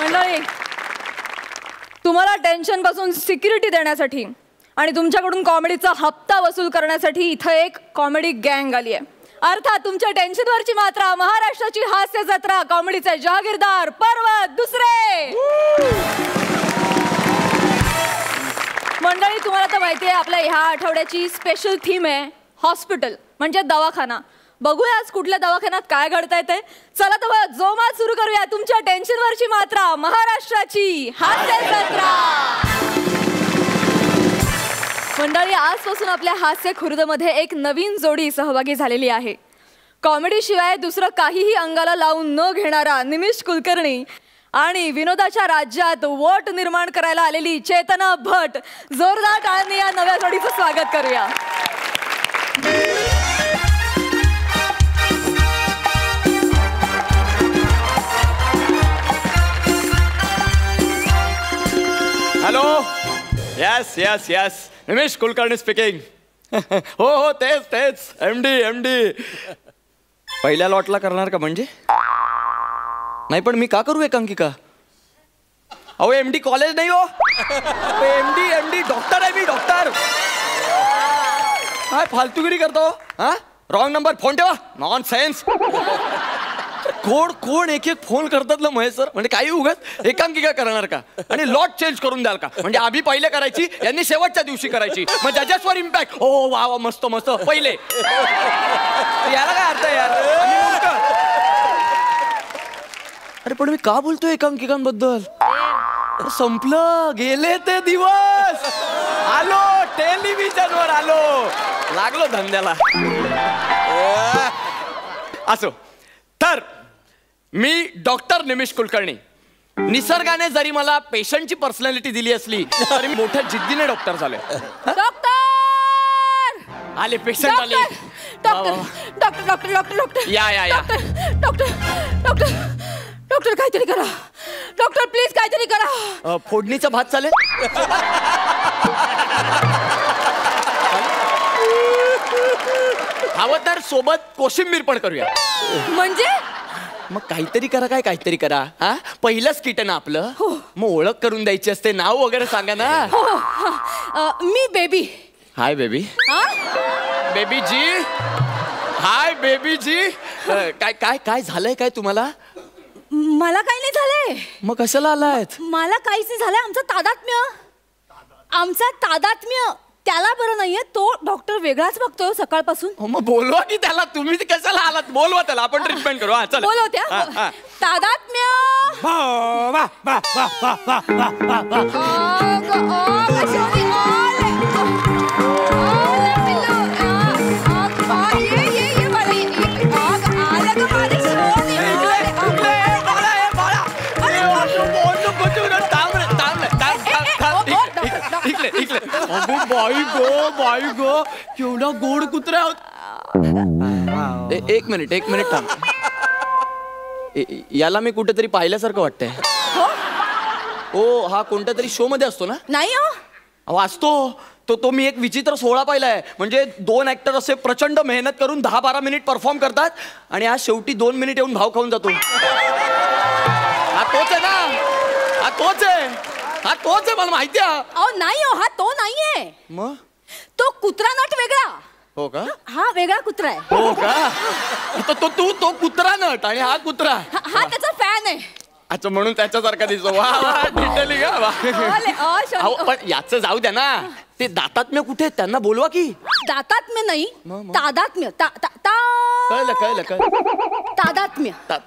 मंडळी, तुम्हाला टेन्शन पासून सिक्युरिटी देण्यासाठी आणि तुमच्याकडून कॉमेडीचा हप्ता वसूल करण्यासाठी इथं एक कॉमेडी गँग आली आहे. अर्थात तुमच्या टेन्शनवरची मात्रा महाराष्ट्राची हास्य जत्रा कॉमेडीचे जहागीरदार पर्वत दुसरे. मंडळी, तुम्हाला तर माहिती आहे आपल्या ह्या आठवड्याची स्पेशल थीम आहे हॉस्पिटल म्हणजे दवाखाना. बघूया आज कुठल्या दवाखान्यात काय घडतंय ते. चला तर जोमात सुरू करूया तुमच्या टेन्शनवरची मात्रा महाराष्ट्राची हास्य जत्रा. मंडळी, आजपासून आपल्या हास्य खुर्दमध्ये एक नवीन जोडी सहभागी झालेली आहे. कॉमेडी शिवाय दुसरं काहीही अंगाला लावून न घेणारा निमिष कुलकर्णी आणि विनोदाच्या राज्यात वोट निर्माण करायला आलेली चेतना भट. जोरदार टाळ्यांनी या नव्या जोडीचं स्वागत करूया. Hello. Yes yes yes, Nimish Kulkarni speaking. हो हो, तेच तेच, एमडी. पहिल्या लॉटला करणार का म्हणजे? नाही पण मी का करू एकांकिका? अहो एमडी कॉलेज नाही हो, एमडी डॉक्टर आहे मी, डॉक्टर. काय फालतूगिरी करतो? हा, रॉंग नंबर, फोन ठेवा. Non sense. कोण एक फोन करतात ना महेश सर, म्हणजे काही उगाच एकांकिका करणार का? आणि लॉट चेंज करून द्याल का? म्हणजे आधी पहिले करायची, यांनी शेवटच्या दिवशी करायची, मग जजेसवर इम्पॅक्ट. हो वा वा, मस्त मस्त, पहिले. याला काय अर्थ आहे यार? अरे पण मी का बोलतोय एकांकिकांबद्दल? संपलं, गेले ते दिवस. आलो टेलिव्हिजनवर, आलो, लागलो धंद्याला. असो तर मी डॉक्टर निमिष कुलकर्णी. निसर्गाने जरी मला पेशंटची पर्सनॅलिटी दिली असली तरी मी मोठ्या जिद्दीने डॉक्टर झालोय. डॉक्टर आले, पेशंट आले. डॉक्टर या डॉक्टर काहीतरी करा. डॉक्टर प्लीज काहीतरी करा. फोडणीचा भात चालेल? हवं तर सोबत कोशिंबीर पण करूया. म्हणजे मग काहीतरी करा. काय काहीतरी करा? हा, पहिलंच किट ना आपलं. मग ओळख करून द्यायची असते, नाव वगैरे सांगा ना. मी Baby. Hi Baby. Baby ji. Hi Baby ji. काय काय काय झालंय काय तुम्हाला? मला काही नाही झालंय. मग कशाला आलायत? मला काहीच नाही झालंय. आमचा तादात्म्य त्याला बरं नाहीये. तो डॉक्टर वेगळाच बघतोय सकाळपासून. मग बोलवा की त्याला. तुम्ही कशाला आलात? बोलवा त्याला, आपण ट्रीटमेंट करू. हा चला, बोलवत्या. तादात्म्य. बाई गो, केवढा गोड कुत्रा. एक मिनिट थांब. याला मी कुठेतरी पाहिल्यासारखं वाटतंय. ओ, हा कोणत्या तरी शो मध्ये असतो ना? नाही असतो तो मी एक विचित्र सोहळा पाहिलाय. म्हणजे 2 ऍक्टर असे प्रचंड मेहनत करून 10-12 मिनिट परफॉर्म करतात आणि हा शेवटी 2 मिनिट येऊन भाव खाऊन जातो. हा तोच आहे ना? हा तोच आहे, मला माहिती आहे. नाही हो, हा तो नाहीये. मग तो कुत्रा नट वेगळा. हो का? हा वेगळा कुत्रा आहे. हो का? तो कुत्रा नट आणि हा कुत्रा. हा त्याचा फॅन आहे. अच्छा, म्हणून त्याच्यासारखा दिसतो. वा वा, डिटेलिंग का? पण याचं जाऊ द्या ना. ते दातात्म्य कुठे आहेत? त्यांना बोलवा की. दातात्म्य नाही, तादात्म्य. कळलं.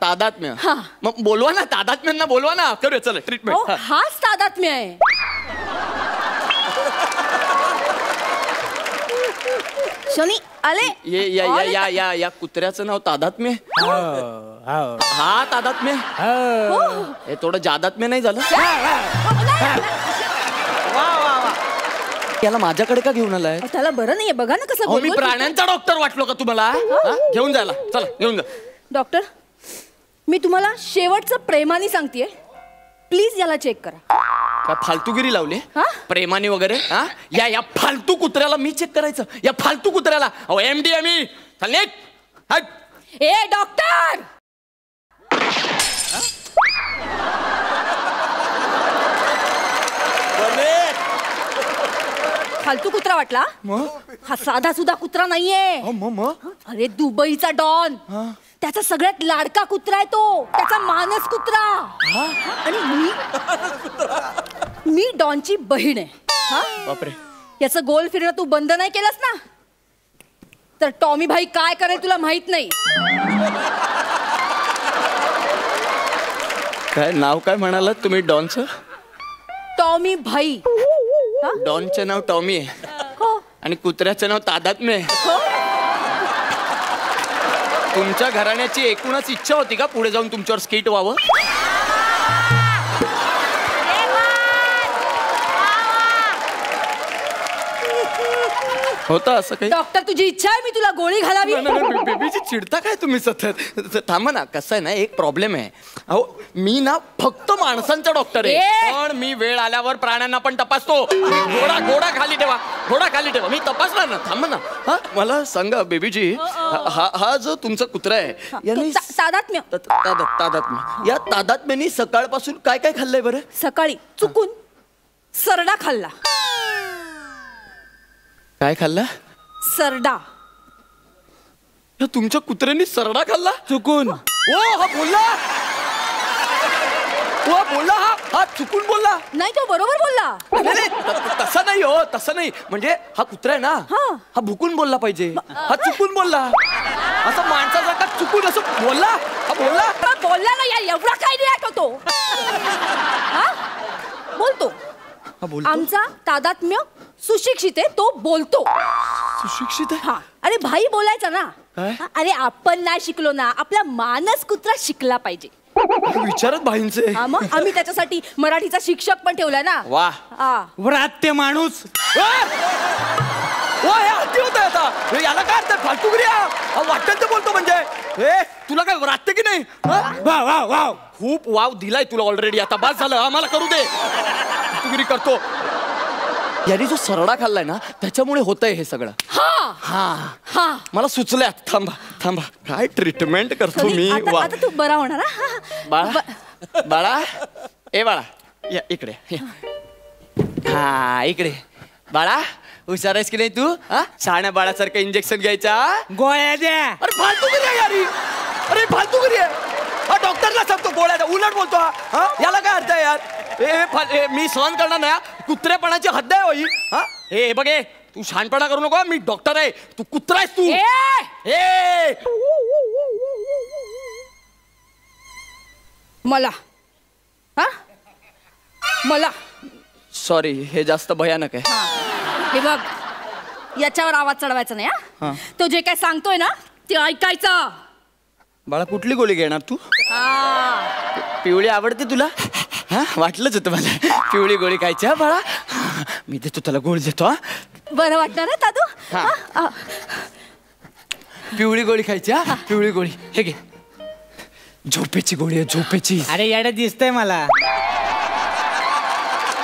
तादात्म्य. मग बोलवा ना, तादात्म्यांना बोलवा ना. करूया, चला ट्रीटमेंट. हाच तादात्म्य आहे. शनी आले. या कुत्र्याचं नाव तादात्म्य. हा तादात्म्य. हे थोडं जादात्म्य नाही झालं? याला माझ्याकडे का घेऊन आलाय? त्याला बरं नाहीये, बघा ना कसं. मी प्राण्यांचा डॉक्टर वाटलो का तुम्हाला? घेऊन जायला, चला घेऊन जा. डॉक्टर, मी तुम्हाला शेवटचं प्रेमाने सांगतेय, प्लीज याला चेक करा. काय फालतूगिरी लावली? प्रेमाने वगैरे? या फालतू कुत्र्याला मी चेक करायचं? या फालतू कुत्र्याला? अहो एमडी आहे मी. चल हट. ए डॉक्टर, फालतू कुत्रा वाटला? हा साधा सुद्धा कुत्रा नाहीये. अरे दुबईचा डॉन. त्याचा सगळ्यात लाडका कुत्रा आहे तो. त्याचा मानस कुत्रा. आणि मी डॉनची बहीण आहे. बापरे. याचं गोल फिरणं तू बंद नाही केलंस ना तर टॉमी भाई काय करेल तुला माहित नाही. काय नाव काय म्हणालात तुम्ही डॉनचं? टॉमी भाई. डॉनचं नाव टॉमी आहे हो आणि कुत्र्याचं नाव तादात्म्य आहे. हो. तुमच्या घराण्याची एकूणच इच्छा होती का पुढे जाऊन तुमच्यावर स्किट व्हावं? होता असं काही? डॉक्टर तुझी इच्छा आहे मी तुला गोळी घालावी? बेबीची चिडता काय तुम्ही सतत? थांबा ना. कसं आहे ना, एक प्रॉब्लेम आहे. अहो मी ना फक्त माणसांचा डॉक्टर आहे पण मी वेळ आल्यावर प्राण्यांना पण तपासतो. घोडा खाली ठेवा. घोडा खाली ठेवा. मी तपासणार ना. थांबा ना. हा मला सांगा बेबीजी, हा जो तुमचा कुत्रा आहे याने तादात्म्य. तादात्म्य या तादात्म्याने सकाळपासून काय काय खाल्लंय बरं? सकाळी चुकून सरडा खाल्ला. काय खाल्ला? सरडा. तुमच्या कुत्र्याने सरडा खाल्ला चुकून? ओ हा बोलला. हा चुकून बोलला. नाही तो बरोबर बोलला. तसं नाही हो, तसं नाही. म्हणजे हा कुत्रा आहे ना, हा भुकून बोलला पाहिजे. हा चुकून बोलला. असं माणसाचा का चुकून असं बोलला? हा बोलला ना यार. एवढा काय रिॲक्ट होतो? बोलतो. आमचा तादात्म्य सुशिक्षित आहे. तो बोलतो. सुशिक्षित आहे? हा. अरे भाई बोलायचा ना. अरे आपण नाही शिकलो ना. आपला मानस कुत्रा शिकला पाहिजे. विचारत भाईंचे. मग आम्ही त्याच्यासाठी मराठीचा शिक्षक पण ठेवलाय ना. वा. व्रात्य माणूस. आता याला काय अर्थ? फालतूगिरी वाटतं ते बोलतो म्हणजे. तुला काय वाटतं की नाही? वाव खूप वाव दिलाय तुला ऑलरेडी. आता बस झालं. आम्हाला करू दे. फालतूगिरी करतो. याने जो सरडा खाल्लाय ना त्याच्यामुळे होतंय हे सगळं. मला सुचलंय. थांबा. काय ट्रीटमेंट करतो मी. आता तू बरा होणार. बाळा ए बाळा या इकडे. हा इकडे. बाळा हुशार आहेस की नाही तू? शहाण्या बाळासारखं इंजेक्शन घ्यायचा. गोळ्या द्या. अरे फालतूगिरी आहे यारी. अरे फालतूगिरी आहे. हा डॉक्टरला सांगतो गोळ्या उलट बोलतो. हा याला काय अर्थ आहे यार? मी सहन करणार नाही. कुत्रेपणाची हद्द आहे होई. हे बघे तू शहाणपणा करू नको. मी डॉक्टर आहे. तू कुत्रा आहेस तू. मला सॉरी हे जास्त भयानक आहे. हे बघ याच्यावर आवाज चढवायचा नाही. तो जे काय सांगतोय ना ते ऐकायचं. बाळा कुठली गोळी घेणार तू? पिवळी आवडते तुला? वाटलंच होतं मला. पिवळी गोळी खायची. बाळा मी देतो त्याला गोळी देतो. बरं वाटणार ना दादू? पिवळी गोळी खायची. पिवळी गोळी. हे घे. झोपेची गोळी आहे. झोपेची. अरे याड दिसतंय मला.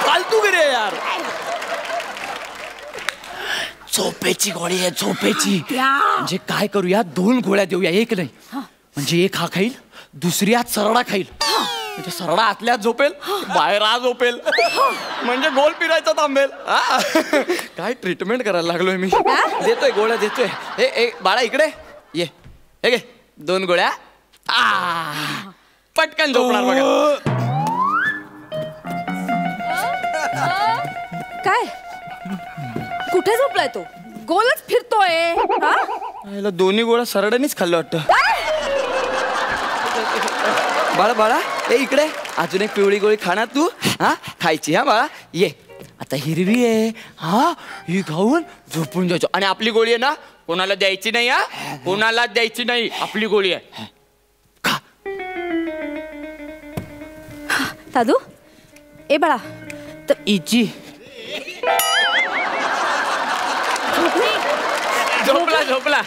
फालतू गे रे यार. झोपेची गोळी आहे. झोपेची. म्हणजे काय करूया 2 गोळ्या देऊया. एक नाही. म्हणजे एक हा खाईल दुसरी आत सरडा खाईल. म्हणजे सरडा आतल्यात झोपेल बाहेर आज झोपेल. म्हणजे गोल फिरायचा थांबेल. काय ट्रीटमेंट करायला लागलोय मी. देतोय गोळ्या देतोय. हे बाळा इकडे ये. हे घे 2 गोळ्या. पटकन झोपणार बघा. काय कुठे झोपलाय तो? गोलच फिरतोय. दोन्ही गोळ्या सरड्यानेच खाल्लं वाटतं. बाळा ए इकडे अजून एक पिवळी गोळी खाणार तू. खायची. बाळा ये. आता हिरवी आहे. ही खाऊन झोपून जायचो. आणि आपली गोळी आहे ना कोणाला द्यायची नाही. कोणाला द्यायची नाही. आपली गोळी आहे. खा. दादू ए बाळा इची. झोपला.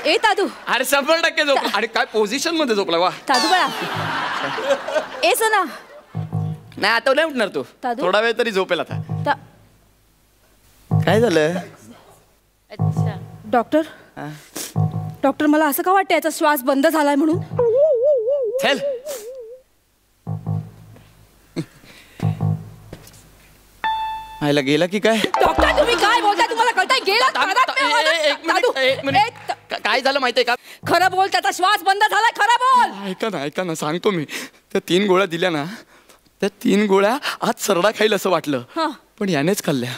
ए दादू. अरे 100% झोपला. अरे काय पोझिशन मध्ये झोपला. वा दादू बाळा. ए सोना. नाही आता नाही उठणार तू. दादू? थोडा वेळ तरी झोपेल आता. काय झालं? डॉक्टर मला असं का वाटतं याचा श्वास बंद झालाय म्हणून? चल. आयला गेला की काय? डॉक्टर तुम्ही काय बोलताय? तुम्हाला कळतंय? गेला एक मिनिट. काय झालं माहितीये का? खरं बोल, त्याचा श्वास बंद झालाय. खरं बोल. ऐका ना सांगतो मी. त्या 3 गोळ्या दिल्या ना, त्या 3 गोळ्या आज सरडा खाईल असं वाटलं, पण यानेच खाल्ल्या.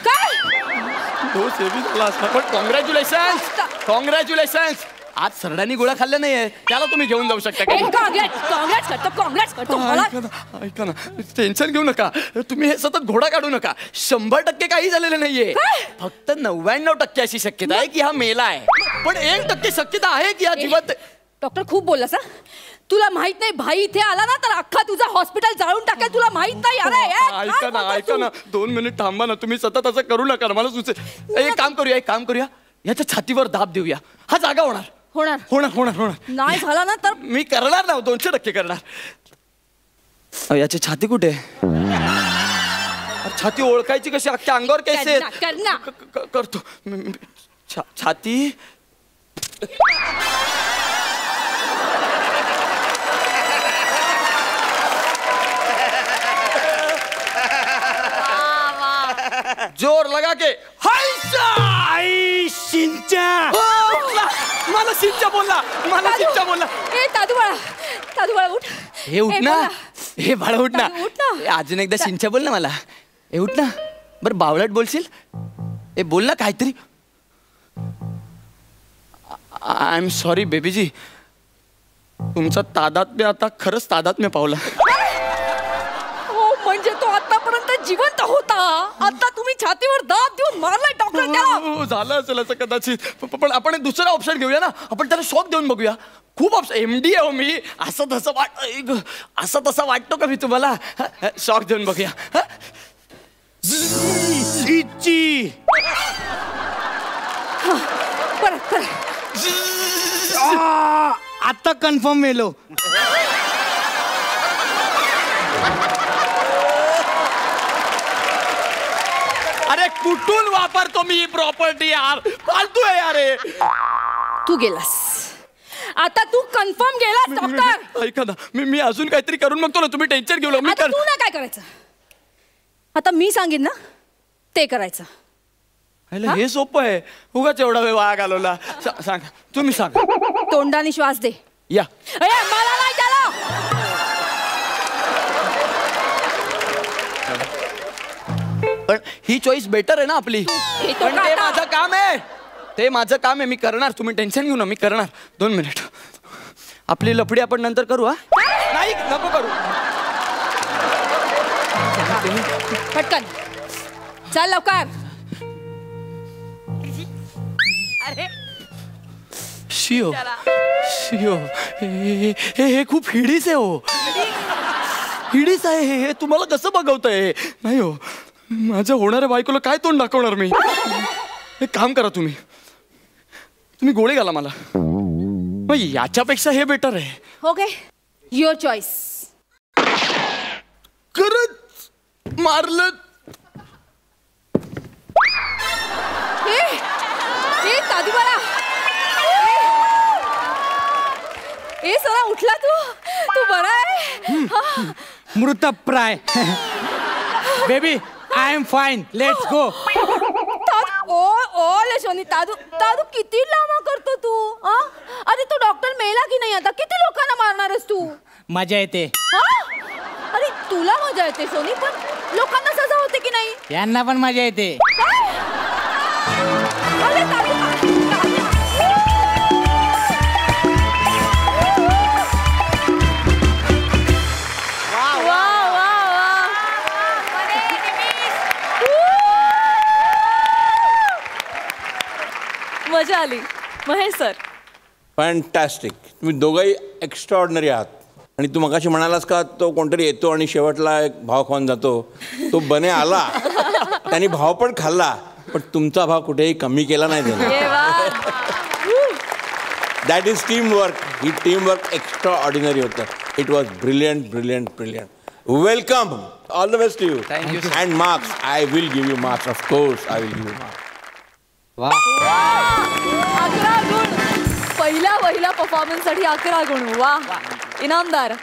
तो सेवी झाला असता. पण कॉंग्रॅच्युलेशन्स. आज सरड्यानी गोळ्या खाल्ल्या नाहीये, त्याला तुम्ही घेऊन जाऊ शकता का? काँग्रेस करतो. ऐका ना, टेन्शन घेऊ नका. तुम्ही हे सतत घोडा काढू नका. 100% काही झालेलं नाहीये. फक्त 99% अशी शक्यता आहे की हा मेला आहे, पण 1% शक्यता आहे की हा जिवंत. डॉक्टर खूप बोललास. तुला माहित नाही, भाई इथे आला ना तर अख्खा तुझा हॉस्पिटल जाळून टाकेल. तुला माहित नाही. ऐका ना 2 मिनिट थांबा ना. तुम्ही सतत असं करू नका. मला सुचेल. एक काम करूया याच्या छातीवर दाब देऊया. हा जागा होणार. नाही झाला ना तर मी करणार ना, 200% करणार. याची छाती कुठे? छाती ओळखायची कशी? अख्ख्या अंगावर कैसे? करतो. छाती. जोर लगा के. आई शिंचा. मला शिंचा बोलला. दादू बाळा उठ. हे उठ ना. हे बाळा उठ ना. अजून एकदा शिंचा बोल ना मला. हे उठ ना. बरं बावळट बोलशील? हे बोल ना काहीतरी. आय एम सॉरी बेबीजी. तुमचा तादात्म्य आता खरंच तादात्म्य पावला. म्हणजे तो आतापर्यंत जिवंत होता, आता तुम्ही छातीवर दाब देऊन मारलाय डॉक्टर त्याला. झालं असेल असं कदाचित. पण आपण दुसरा ऑप्शन घेऊया ना. आपण त्याला शॉक देऊन बघूया. खूप ऑप्शन. MD आहे मी. असं तसं वाटतो का मी तुम्हाला? शॉक देऊन बघूया. परत आता कन्फर्म मेलो. अरे कुठून वापरतो मी ही प्रॉपर्टी यार? फालतू आहे यार. तू गेलास. आता तू कन्फर्म गेलास डॉक्टर. ऐका ना, मी अजून काहीतरी करून बघतो ना. तुम्ही टेन्शन घेऊ नका. आता तू ना काय करायचं? आता मी सांगेन ना ते करायचं. हे सोपं आहे. उगाच एवढा वेळ वाया घालवला. सांगा तुम्ही सांगा. तोंडाने श्वास दे. या. मला नाही त्याला. पण ही चॉईस बेटर आहे ना आपली. पण ते माझं काम आहे. मी करणार. तुम्ही टेन्शन घेऊ ना. मी करणार. 2 मिनिट. आपली लफडी आपण नंतर करू. हा नाही नको करू. पटकन चल लवकर. अरे शिओ हे खूप हिडीस आहे हो. हिडीस आहे हे. तुम्हाला कसं बघवतंय? नाही हो, माझ्या होणाऱ्या बायकोला काय तोंड दाखवणार मी? एक काम करा, तुम्ही गोळी घाला मला. याच्यापेक्षा हे बेटर आहे. Okay, your choice. खरंच मारलं. दादू बाळा. सरा उठला तू बरा आहे? मृतप्राय. Baby I am fine. Let's go. शोनी दादू किती लांब करतो तू? अरे तू डॉक्टर मेला की नाही? आता किती लोकांना मारणारस तू? मजा येते. अरे तुला मजा येते सोनी, पण लोकांना सजा होते की नाही? यांना पण मजा येते. मजा आली. Mahesh sir fantastic. तुम्ही दोघंही एक्स्ट्रा ऑर्डिनरी आहात. आणि तू मगाशी म्हणालास का तो कोणतरी येतो आणि शेवटला एक भाव खाऊन जातो. तो बने आला, त्यांनी भाव पण खाल्ला, पण तुमचा भाव कुठेही कमी केला नाही त्याने. That is teamwork. ही टीमवर्क एक्स्ट्रा ऑर्डिनरी होतं. It was brilliant brilliant brilliant. Welcome. All the best to you. Thank you. And marks, I will give you marks. Of course I will give you marks. 11 गुण. पहिल्या performance साठी 11 गुण. वा. इनामदार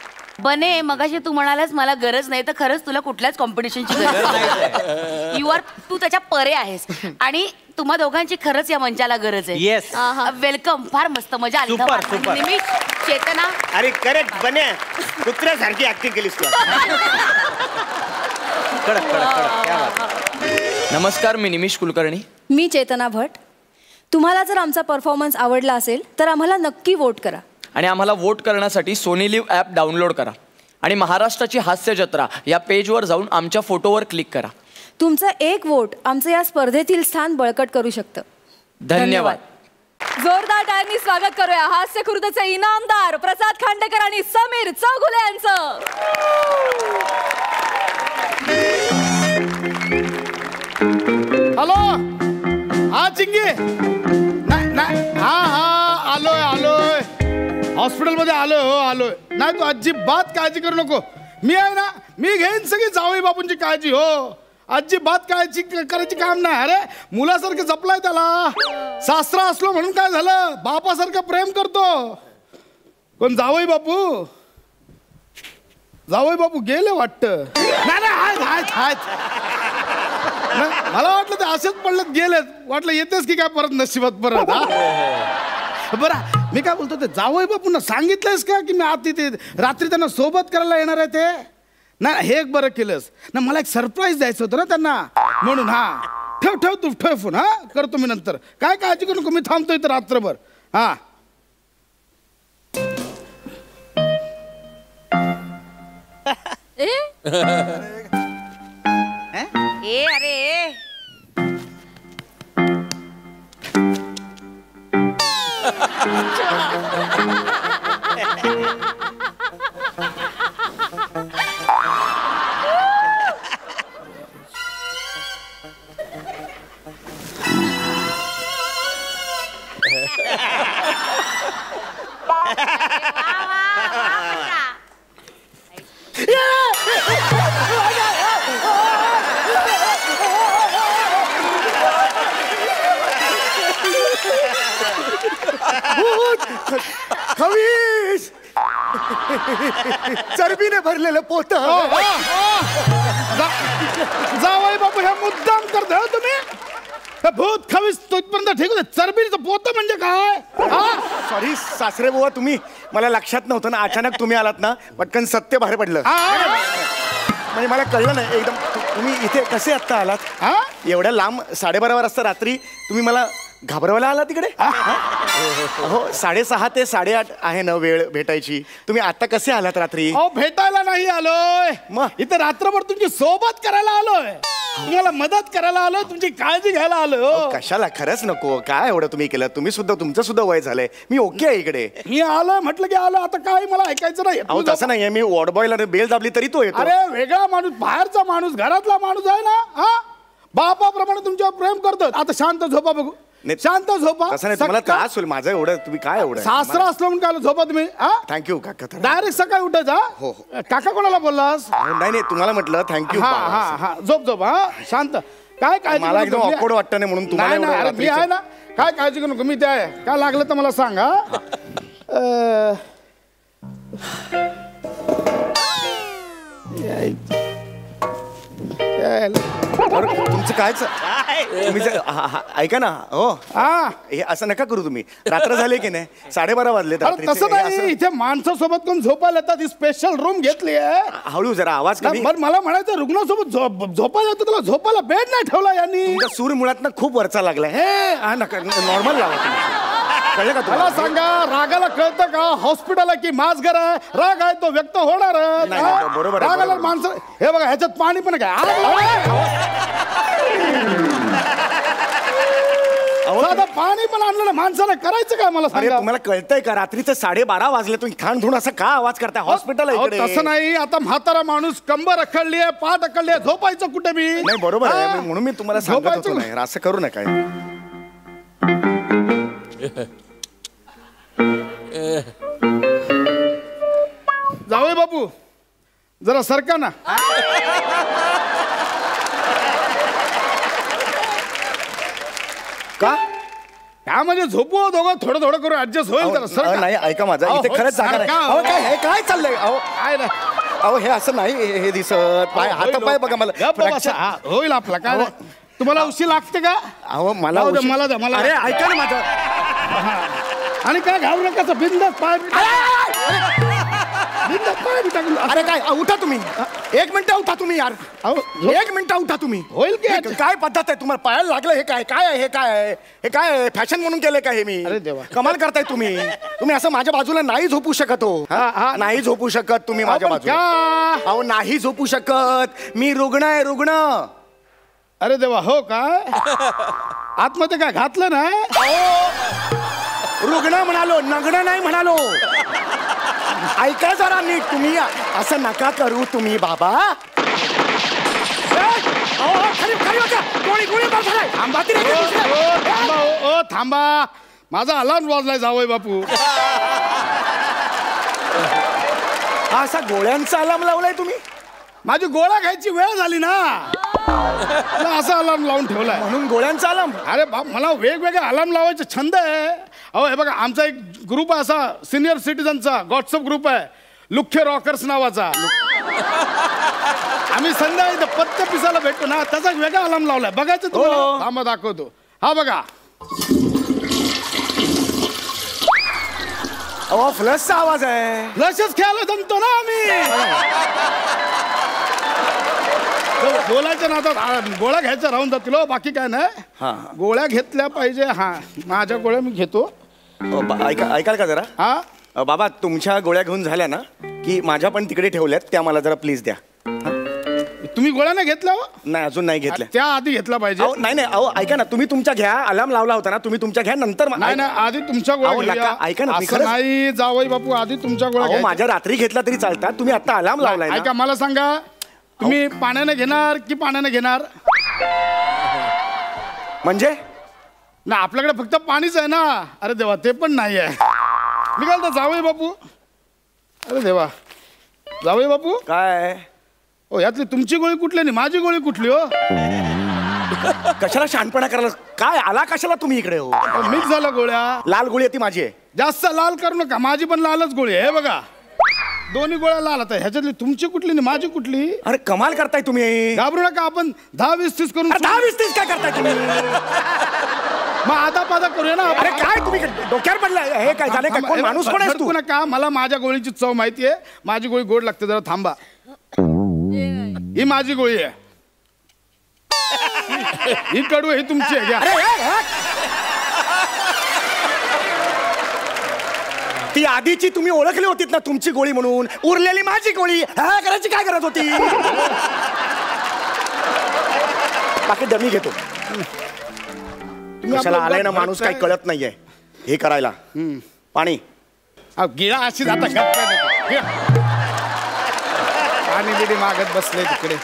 बने मगाशी तू म्हणालास मला गरज नाही तर खरंच तुला कुठल्याच कॉम्पिटिशनची गरज नाही. तू त्याच्या परे आहेस आणि तुम्हा दोघांची खरंच या मंचाला गरज आहे. येस. वेलकम. फार मस्त मजा आली. Super, super. निमिष, चेतना. अरे करेक्ट बने कुत्र्यासारखी ऍक्टिंग केलीस तू. नमस्कार, मी निमिष कुलकर्णी. मी चेतना भट. तुम्हाला जर आमचा परफॉर्मन्स आवडला असेल तर आम्हाला नक्की वोट करा. आणि आम्हाला वोट करण्यासाठी सोनी लिव्ह ॲप डाउनलोड करा आणि महाराष्ट्राची हास्य जत्रा या पेजवर जाऊन आमच्या फोटोवर क्लिक करा. तुमचं एक वोट आमचं या स्पर्धेतील स्थान बळकट करू शकतं. धन्यवाद. जोरदार टाळ्यांनी स्वागत करूया हास्य खुर्दचे इनामदार प्रसाद खांडेकर आणि समीर चौगुले यांचं. हॅलो. हा चिंगी. नाही हा आलोय हॉस्पिटलमध्ये आलोय. नाही तू अजिबात काळजी करू नको. मी आहे ना, मी घेईन सगळी जावई बापूंची काळजी. हो, अजिबात काळजी करायची काम नाही. अरे मुलासारखं जपलाय त्याला. सासरा असलो म्हणून काय झालं, बापासारखं प्रेम करतो. कोण जावई बापू गेले वाटतं. नाही आहेत. मला वाटलं ते असेच पडलेत गेलेत. वाटलं येतेस की काय परत नशिबात परत. बरं मी काय बोलतो, ते जावई बापूंना सांगितलंयस का की मी आती ते रात्री त्यांना सोबत करायला येणार आहे ते? नाही हे एक बरं केलंस ना. मला एक सरप्राईज द्यायचं होतं ना त्यांना म्हणून. हा ठेव तू फोन. हा करतो मी नंतर. काय काळजी करू नको, मी थांबतो इथं रात्रभर. हा अरे खवीस चरबीने भरलेलं पोत. जावई बापू ह्या मुद्दाम करता हो तुम्ही. भूत खवीस तोपर्यंत ठीक होते. चरबीचं पोत म्हणजे काय? सॉरी सासरे बुवा, तुम्ही मला लक्षात नव्हतं ना. अचानक तुम्ही आलात ना, पटकन सत्य बाहेर पडलं. म्हणजे मला कळलं नाही एकदम. तुम्ही इथे कसे आत्ता आलात? एवढ्या लांब 12:30 वाजता रात्री तुम्ही मला घाबरवायला आला तिकडे? हो 6:30 ते 8:30 आहे ना वेळ भेटायची. तुम्ही आता कसे आलात रात्री? भेटायला नाही आलोय, मग? इथे रात्रभर तुमची सोबत करायला आलोय. तुम्हाला मदत करायला आलोय, तुमची काळजी घ्यायला आलोय. कशाला, खरंच नको. काय एवढं तुम्ही केलं? तुमचं सुद्धा वय झालंय. मी ओके आहे इकडे. मी आलोय म्हटलं की आलो. आता काय मला ऐकायचं नाही. अहो तसं नाहीये. मी वॉर्ड बॉयला बेल दाबली तरी तो येतो. अरे वेगळा माणूस, बाहेरचा माणूस, घरातला माणूस आहे ना. बापाप्रमाणे तुमच्यावर प्रेम करतो. आता शांत झोपा बघू. शांत झोपा. तसं नाही, तुम्हाला त्रास होईल माझा एवढं. तुम्ही काय एवढं सासरा असलो म्हणून काय झोपा तुम्ही. थँक्यू काका. डायरेक्ट सकाळी उठायचा. हो. काका कोणाला बोललास? नाही तुम्हाला म्हटलं थँक्यू. हा झोप. शांत. काय काळजी मला एकदम ऑकवर्ड वाटतं नाही म्हणून तुम्हाला. मी आहे ना, काय काळजी करू नको. मी ते आहे. काय लागलं तर मला सांगा. तुमचं काय तुम्ही ऐका ना. हो हे असं नका करू तुम्ही. रात्र झाले की नाही, 12:30 वाजले. तसं नाही, इथे माणसासोबत कोण झोपायला येतात. स्पेशल रूम घेतली आहे. हळू जरा आवाज कमी. मला म्हणायचं रुग्णासोबत झोपायला येतं, त्याला झोपायला बेड नाही ठेवला यांनी. तुमचा सूर मुळात ना खूप वरचा लागलाय. हे नका, नॉर्मल लावा तुम्ही. कळलं का मला सांगा, रागाला कळतं का हॉस्पिटल आहे की माझघर आहे? राग आहे तो व्यक्त होणार. बरोबर रागाला माणसं. हे बघा ह्याच्यात पाणी पण काय. आता पाणी पण आणलं ना माणसाला, करायचं काय मला सांगा. तुम्हाला कळतंय का? रात्रीचं 12:30 वाजले, तुम्ही खाण धुण असं का आवाज करताय? हॉस्पिटल आहे. तसं नाही. आता म्हातारा माणूस, कंबर अखडली आहे, पाठ अखडली आहे, झोपायचं कुठे? मी नाही बरोबर आहे, म्हणून मी तुम्हाला सांगत होतो नाही असं करू नका. जावई बापू जरा सरका ना. का काय म्हणजे झोपू दोघं थोडं थोडं करू ऍडजस्ट होईल तर सर नाही ऐका माझा इथे खरंच जागा नाही. अहो, काय हे काय चाललंय अहो काय ना अहो हे असं नाही हे दिसत पाय हात पाय बघा मला fracture- होईल आपला काय नाही. तुम्हाला उशी लागते का अहो मला जाऊ दे, उशी- मला द्या, मला अरे द्या. ऐका ना माझं आणि काय घाबरू नका बिंदास पाय बिंदास पाय बी टाकून अरे काय उठा तुम्ही 1 मिनिट उठा तुम्ही यार अहो, 1 मिनिट उठा तुम्ही होईल की? हे काय पद्धत आहे तुम्हाला पायाला लागलं हे काय काय आहे हे काय आहे हे काय आहे फॅशन म्हणून केलं का हे मी अरे देवा. कमाल करताय तुम्ही असं माझ्या बाजूला नाही झोपू शकत हो हा. नाही झोपू शकत तुम्ही माझ्या आपण बाजूला का? अहो नाही झोपू शकत मी रुग्ण आहे रुग्ण अरे देवा हो काय आतमध्ये काय घातलं ना रुग्ण म्हणालो नग्न नाही म्हणालो ऐका जरा नीट तुम्ही असं नका करू तुम्ही बाबा थांबा माझा अलार्म वाजलाय जावय बापू असा गोळ्यांचा अलार्म लावलाय तुम्ही माझी गोळ्या घ्यायची वेळ झाली ना असा अलार्म लावून ठेवलाय म्हणून गोळ्यांचा अलार्म अरे बाप मला वेगवेगळे अलार्म लावायचे छंद आहे अहो हे बघा आमचा एक ग्रुप आहे असा सिनियर सिटीजनचा व्हॉट्सअप ग्रुप आहे लुख्खे रॉकर्स नावाचा आम्ही संध्याकाळी पत्ते पिसाला भेटतो ना त्याचा वेगळा अलार्म लावलाय बघायचं तुम्हाला थांबा दाखवतो हा बघा अहो फ्लशचा आवाज आहे फ्लशच खेळायला जमतो ना आम्ही बोलायच्या नादात गोळ्या घ्यायच्या राहून जातील हो बाकी काय नाही गोळ्या घेतल्या पाहिजे हा माझ्या गोळ्या मी घेतो ऐकाल का जरा हा बाबा तुमच्या गोळ्या घेऊन झाल्या ना की माझ्या पण तिकडे ठेवल्यात त्या मला जरा प्लीज द्या तुम्ही गोळ्या नाही घेतल्या हो? नाही अजून नाही घेतल्या त्या आधी घेतला पाहिजे अहो नाही अहो ऐका ना तुम्ही तुमच्या घ्या अलार्म लावला होता ना तुम्ही तुमच्या घ्या नंतर नाही आधी तुमच्या अहो, गोळ्या नका. घेऊया. ऐका ना, मी असं खरंच- नाही जावई बापू आधी तुमच्या गोळ्या अहो घ्यायच्या. माझ्या रात्री घेतला तरी चालतात तुम्ही आता अलार्म लावलाय ना. ऐका मला सांगा तुम्ही पाण्याने घेणार की पाण्याने घेणार म्हणजे ना आपल्याकडे फक्त पाणीच आहे ना अरे देवा ते पण नाही आहे मी काय म्हणतो जावई बापू अरे देवा जावई बापू काय हो यातली तुमची गोळी कुठली आणि माझी गोळी कुठली हो कशाला शहाणपणा करायला काय आला कशाला तुम्ही इकडे हो मिक्स झाल्या गोळ्या लाल गोळी आहे ती माझी आहे जास्त लाल करू नका माझी पण लालच गोळी आहे हे बघा दोन्ही गोळ्या लाल आता ह्याच्यातली तुमची कुठली आणि माझी कुठली अरे कमाल करताय तुम्ही घाबरू नका आपण 10-20-30 करून 10-20-30 काय करताय तुम्ही मग आधा पादा करूया ना अरे काय तुम्ही डोक्यावर पडलाय हे काय झालं काय कोण माणूस कोण आहेस तू भडकू नका मला माझ्या गोळीची चव माहिती आहे माझी गोळी गोड लागते जरा थांबा ही माझी गोळी आहे ही कडू ही तुमची आहे घ्या ती आधीची तुम्ही ओळखली होतीत ना तुमची गोळी म्हणून उरलेली माझी गोळी हा करायची काय करत होती बाकी डमी घेतो कशाला आलाय ना माणूस काही कळत नाहीये हे करायला पाणी गिळा अशी जाता गप्प नाही. गिळा. पाणी बिडी मागत बसले तिकडे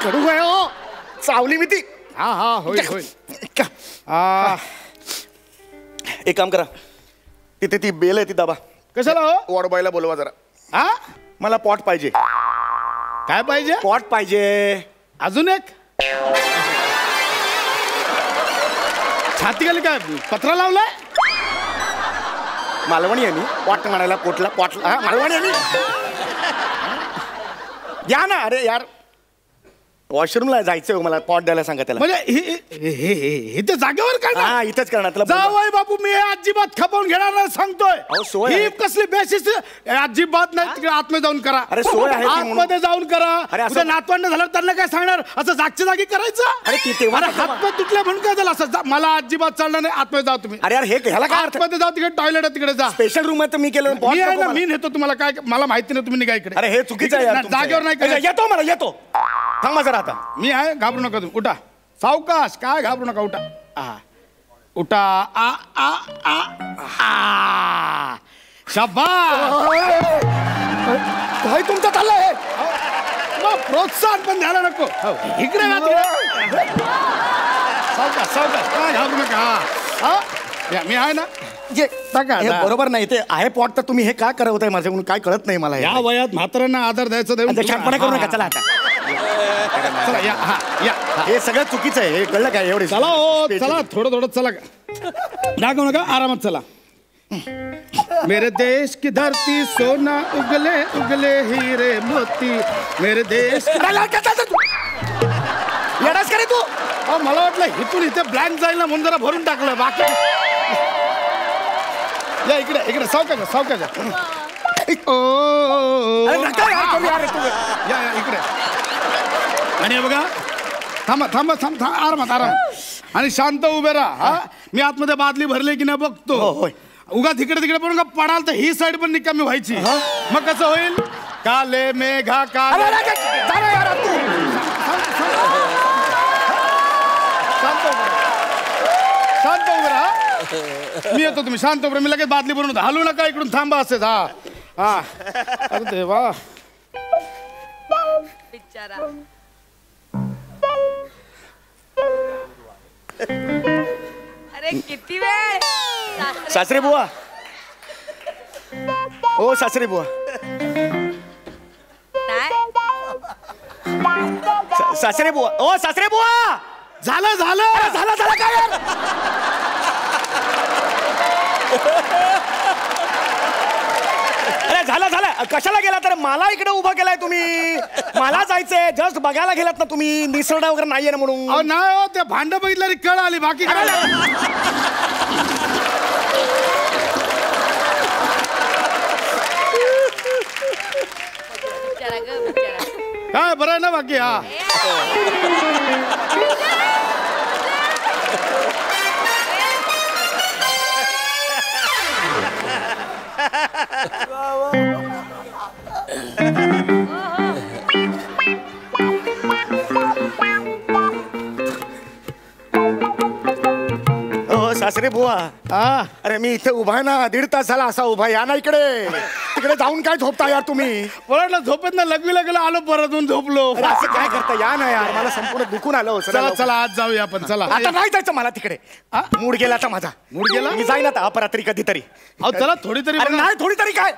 कडू आहे हो चावली मी ती हा हा होईल होईल आ, एक काम करा तिथे ती बेल आहे ती दाबा कशाला हो वॉर्ड बॉयला बोलवा जरा हा मला पॉट पाहिजे काय पाहिजे पॉट पाहिजे अजून एक छाती खाली काय पत्रा लावलाय मालवणी आहे मी पॉट म्हणायला पोटला पॉट मालवणी आहे मी या ना अरे यार वॉशरूमला जायचं मला पॉट द्यायला सांगा त्याला म्हणजे हे ते जागेवर काय हा इथंच करणार त्याला बोलवा. जावई बापू मी अजिबात खपवून घेणार नाही सांगतोय अहो, सोय ही आहे. कसली बेसिस अजिबात नाही तिकडे आतमध्ये जाऊन करा अरे, सोय आहे ती म्हणून. आतमध्ये जाऊन करा अरे, असं- उद्या नातवंड झालं त्यांना काय सांगणार असं जागच्या जागी करायचं अरे, तेव्हा अरे, नका. हातपाय तुटले म्हणून काय झालं असं मला अजिबात चालणार नाही आतमध्ये जाऊ तुम्ही अरे यार हे ह्याला काय अर्थ आतमध्ये जाऊ तिकडे टॉयलेट आहे तिकडे जा स्पेशल रूम आहे तर मी केलं pot मी आहे नको ना मला. मी नेतो तुम्हाला काय मला माहिती नाही तुम्ही निघा इकडे अरे हे चुकीचं आहे यार इकडे तुमचं. जागेवर नाही अरे, करायचं. येतो मला येतो थांबा जरा आता मी आहे घाबरू नका तुम्ही उठा सावकाश काय घाबरू नका उठा उठा आ आ आ आ शाबास काय तुमचं चाललंय मग प्रोत्साहन पण द्यायला नको इकडे या तिकडे. सावकाश सावकाश काय घाबरू नका हा या, मी आहे ना जे टाका, हे टाका. बरोबर नाही ते आहे पॉट तर तुम्ही हे काय करत आहे माझ्याकडून काय कळत नाही मला हे. या वयात म्हाताऱ्यांना आदर द्यायचं देऊन अच्छा, शहाणपणा करू नका चला आता चला या हा या हे सगळं चुकीचं आहे. हे कळलं काय एवढे चला हो चला थोडं चला दाखव नका आरामात चला. मेरे देश की धरती सोना उगले उगले हीरे मोती मेरे देश येडास का रे तू? मला वाटलं इथून इथे ब्लँक जाईल ना म्हणून जरा भरून टाकलं बाकी. या इकडे सावकाच्या या इकडे. आणि बघा थांबा आरामात आणि शांत उभे राहा. हा मी आतमध्ये बादली भरले की नाही बघतो. होय. उगा तिकडे पण पडाल तर ही साईड पण निकामी व्हायची. मग कसं होईल? काले मेघा काले शांत उभे राहा. मी येतो तुम्ही शांत उभे. मी लगेच बादली भरून हलू नका इकडून थांबा असेच. हा अरे देवा. अरे किती वेळ. सासरे बुवा. ओ सासरे बुवा. सासरे बुवा. ओ सासरे बुवा. झालं काय यार? अरे झालं कशाला गेला तर मला इकडे उभा केलाय तुम्ही. मला जायचंय जस्ट बघायला गेलात ना तुम्ही. निसरडा वगैरे नाहीये ना म्हणून. नाही हो ते भांड बघितलं कळ आली बाकी काय. काय बरं आहे ना बाकी. हा सासरे बुवा. अरे मी इथे उभा ना 1.5 तास झाला असा उभा. या ना इकडे. तिकडे जाऊन काय झोपता यार तुम्ही. परत झोपेत ना लग्वीला गेलो आलो परत झोपलो. अरे असं काय करता. या ना यार मला संपूर्ण दुखून आलं. चला आज जाऊया आपण. चला आता नाही जायचं मला तिकडे. मूड गेला आता माझा. मूड गेला. मी जाईन आता अपरात्री कधीतरी. चला थोडी तरी. नाही थोडी तरी काय.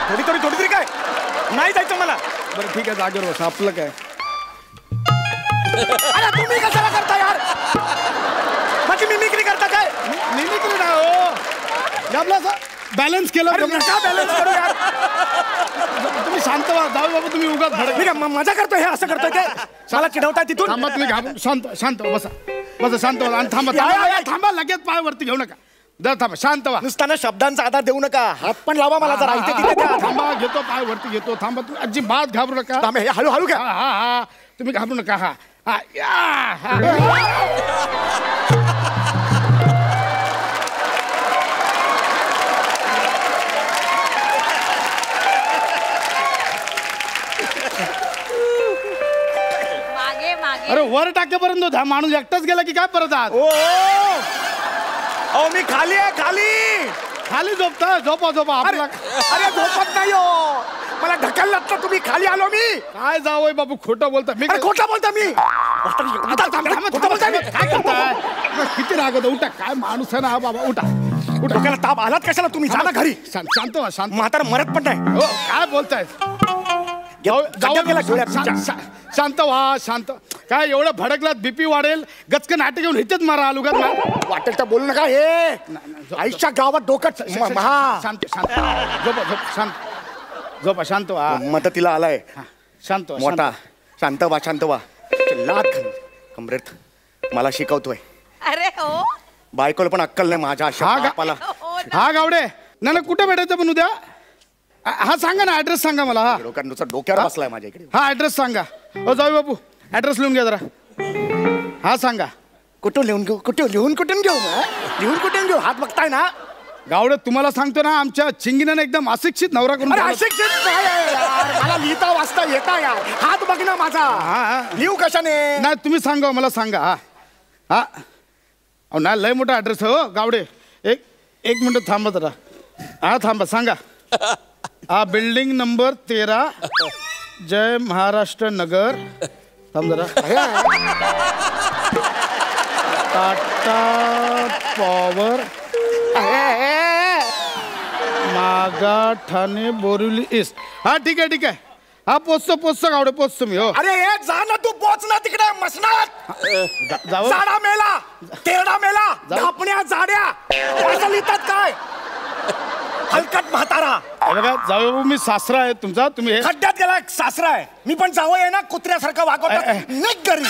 थोडी तरी काय. नाही जायचं मला. बरं ठीक आहे जागेवर बसा. आपलं काय. अरे तुम्ही कशाला करता यार. माझी मिमिक्री करता काय. मिमिक्री ना हो. आपला बॅलन्स केलं. बॅलन्स करू यार. तुम्ही शांत व्हा. जाऊ बाबा तुम्ही उगाच भडक. मजा करतोय हे असं करतोय काय. मला चिडवताय तिथून. थांबा तुम्ही घाबरून शांत बसा शांत व्हा. आणि थांबा लगेच पाय वरती घेऊ नका. जरा थांबा शांत व्हा. नुसताना शब्दांचा आधार देऊ नका. हात पण लावा मला जरा. इथे तिथे द्या. थांबा घेतो पाय वरती घेतो. थांबा तुम्ही अजिबात घाबरू नका. थांबा हे हळू घ्या. हा तुम्ही घाबरू नका. हा अरे वर टाकेपर्यंत माणूस एकटाच गेला की काय परत आहात. मी खाली आहे. खाली झोपता. झोपा आपला. अरे झोपत नाही हो. मला ढकललात ना तुम्ही. खाली आलो मी. काय जावय बाबू खोटं बोलता. मी खोटं बोलता मी. काय करताय. किती राग होता. उठा. काय माणूस आहे ना हा बाबा. उठा. डोक्याला ताप आलात कशाला तुम्ही. जा ना घरी. शांत व्हा. शांत. म्हातारा मरत पण नाही. काय बोलताय. शांत व्हा. शांत. काय एवढं भडकलात. बीपी वाढेल. गचकन नाटक घेऊन इथेच मारा आलू का. वाटेल तर बोलू नका. हे आईच्या गावात डोकं. शांत झोपा. शांत व्हा. मदतीला आलाय शांत व्हा. मोठा. शांत व्हा. लाद कमरेत. मला शिकवतोय. अरे हो. बायकोला पण अक्कल नाही माझ्या. हा गावडे ना कुठे भेटायचं पण उद्या. हा सांगा ना ऍड्रेस सांगा मला. हा डोक्यावर बसलाय माझ्या इकडे. हा ऍड्रेस सांगा. जाऊ बापू ऍड्रेस लिहून घ्या जरा. हा सांगा. कुठून लिहून घेऊ. हात बघताय ना गावडे. तुम्हाला सांगतो ना आमच्या चिंगिनाने एकदम अशिक्षित नवरा करून. मला लिहिता वाचता येता यार. हात बघ ना माझा. लिहू कशाने. नाही तुम्ही सांगा मला. सांगा. हा नाही लय मोठा ऍड्रेस हो गावडे. एक मिनिट थांबा जरा. हा थांबा. सांगा. हा बिल्डिंग नंबर 13 जय महाराष्ट्र नगर. थांब जरा. टाटा पॉवर मागा ठाणे बोरिवली ईस्ट. हा ठीक आहे. हा पोचतो गावडे पोचतो मी. हो अरे एक जा ना तू, पोच ना तिकडे मसनात. जावं जाडा मेला, तेरडा मेला, धापण्या जाड्या असं लिहितात काय? हलकट म्हातारा. बघा जावई बाबू, मी सासरा आहे तुमचा. तुम्ही हे खड्ड्यात गेला सासरा आहे, मी पण जावं आहे ना. कुत्र्यासारखा वागवतात. निघ घरी,